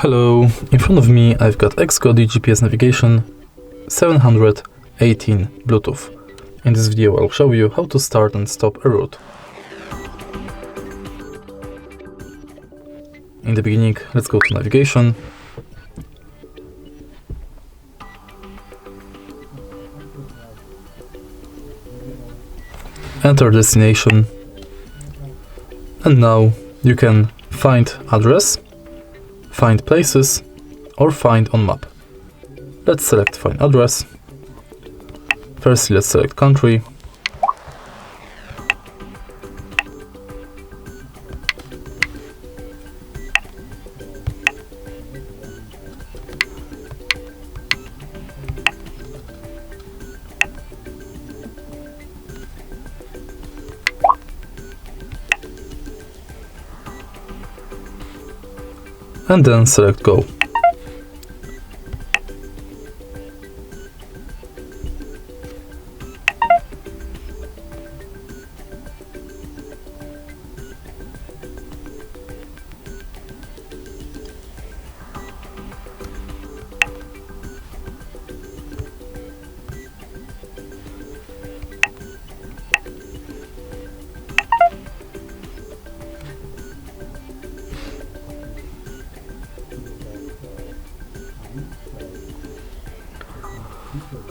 Hello, in front of me I've got XGODY GPS navigation 718 Bluetooth. In this video I'll show you how to start and stop a route. In the beginning, let's go to navigation. Enter destination. And now you can find address, find places, or find on map. Let's select find address. Firstly, let's select country. And then select go.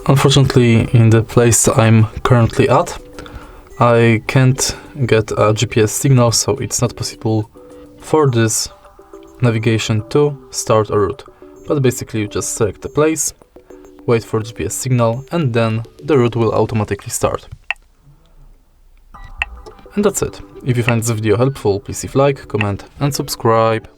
Unfortunately, in the place I'm currently at, I can't get a GPS signal, so it's not possible for this navigation to start a route. But basically you just select the place, wait for GPS signal, and then the route will automatically start. And that's it. If you find this video helpful, please leave like, comment and subscribe.